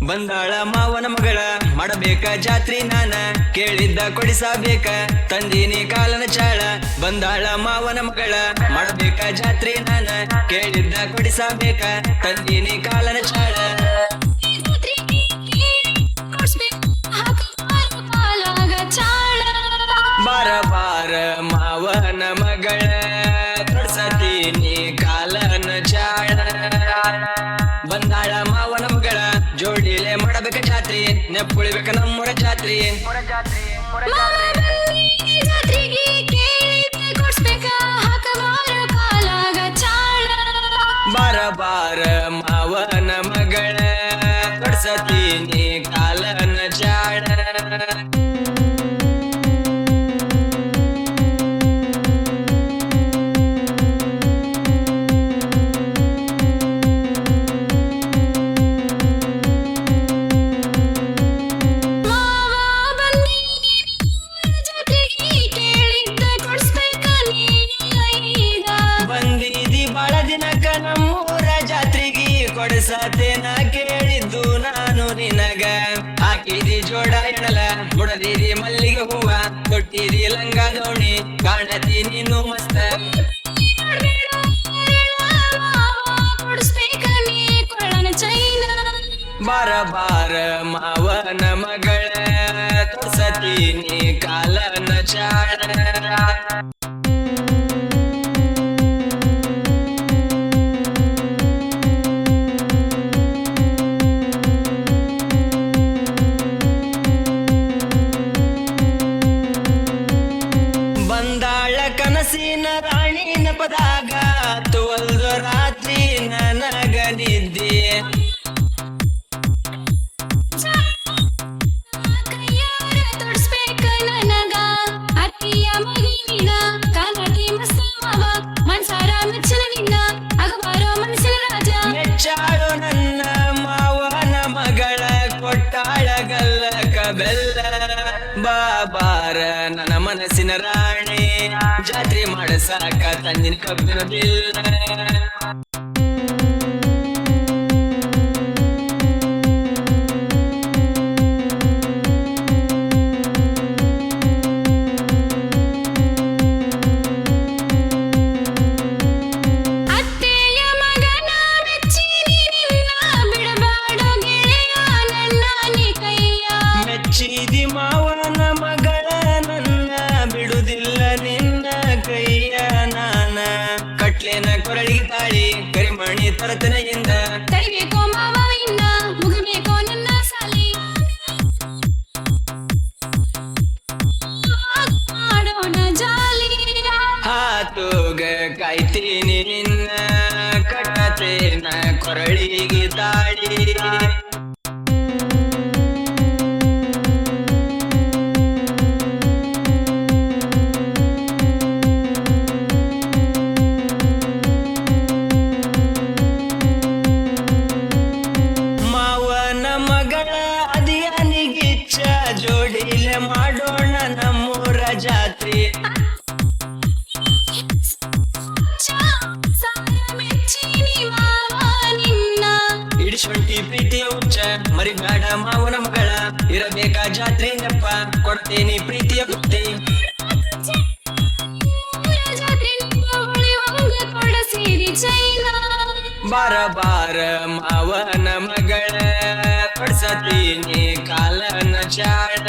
ಬಂದಾಳ ಮಾವನ ಮಗಳ ಮಾಡಬೇಕ ಜಾತ್ರಿ ನಾನ ಕೇಳಿದ್ದ ಕೊಡಿಸಬೇಕ ತಂದಿನಿ ಕಾಲನ ಚಾಳ ಬಂದಾಳ ಮಾವನ ಮಗಳ ಮಾಡಬೇಕ ಜಾತ್ರಿ ನಾನ ಕೇಳಿದ್ದ ಕೊಡಿಸಬೇಕ ತಂದಿನಿ ಕಾಲನ ಚಾಳ ಬಾರ ಬಾರ ಮಾವನ ಮಗಳ ತೊಡ್ಸತೀನಿ ಕಾಲನ ಚಾಳ ಬಂದಾಳ ಮಾವನ ಮಗಳ ಜೋಡಿಲೆ ಮಾಡಬೇಕ ಜಾತ್ರಿ ನೆಪ್ಪುಳಿಬೇಕ ನಮ್ಮೂರ ಜಾತ್ರಿ ಬಾರ ಬಾರ ಮಾವನ ಮಗಳ ತೊಡ್ಸತೀನಿ ಕಾಲನ ಚಾಳ ನಮ್ಮೂರ ಜಾತ್ರೆಗೆ ಕೊಡಿಸತೇನ ಕೇಳಿದ್ದು ನಾನು ನಿನಗ ಹಾಕಿದಿ ಜೋಡ ಎಣಲ ಮುಡದಿದಿ ಮಲ್ಲಿಗೆ ಹೂವ ಕೊಟ್ಟಿದಿ ಲಂಗ ದೋಣಿ ಕಾಣತಿ ನೀನು ಮಸ್ತ ಬಾರ ಬಾರ ಮಾವನ ಮಗಳ ತೊಡ್ಸತೀನಿ ಕಾಲನ ಚಾಳ ಕನಸಿನ ರಾಣಿ ನೆಪದಾಗ ತುವಲ್ದ ರಾತ್ರಿ ನನಗ ನಿದ್ದೆ ಮೆಚ್ಚಾಳು ನನ್ನ ಮಾವನ ಮಗಳ ಕೊಟ್ಟಾಳ ಗಲ್ಲಕ ಬೆಲ್ಲ ಬಾಬಾರ ನನ್ನ ಮನಸ್ಸಿನ ರಾಣಿ ಜಾತ್ರೆ ಮಾಡಸಾಕ ತಂದಿನ ಕಬ್ಬಿನ ಬಿಲ್ಲ ಮೆಚ್ಚಿದಿ ಮಾವನ ಮಗಳ ನನ್ನ ಬಿಡುದಿಲ್ಲ ನಿನ್ನ ಕೈಯ ನಾನ ಕಟ್ಲೇನ ಕೊರಳಿಗೆ ತಾಳಿ ಕರಿಮಣಿ ತರತನೆಯಿಂದ ತರಿಬೇಕೋ ಮಾವ ಇನ್ನ ಮುಗಬೇಕೋ ನನ್ನ ಸಾಲಿ ಮಾಡೋಣ ಜಾಲಿ ಹಾತೋಗ ಕಾಯ್ತೀನಿ ನಿನ್ನ ಕಟ್ಟತೇನ ಕೊರಳಿಗೆ ತಾಳಿ ಜೋಡಿಲೆ ಮಾಡೋಣ ನಮ್ಮೂರ ಜಾತ್ರೆ ಇಡಿಸೊಂಟಿ ಪ್ರೀತಿಯ ಹುಚ್ಚ ಮರಿಬೇಡ ಮಾವನ ಮಗಳ ಇರಬೇಕ ಜಾತ್ರೆ ನೆಪ್ಪ ಕೊಡ್ತೇನಿ ಪ್ರೀತಿಯ ಬುದ್ಧಿ ಬಾರ ಬಾರ ಮಾವನ ಮಗಳ ಕೊಡ್ಸತೀನಿ ಕಾಲನ ಚಾಳ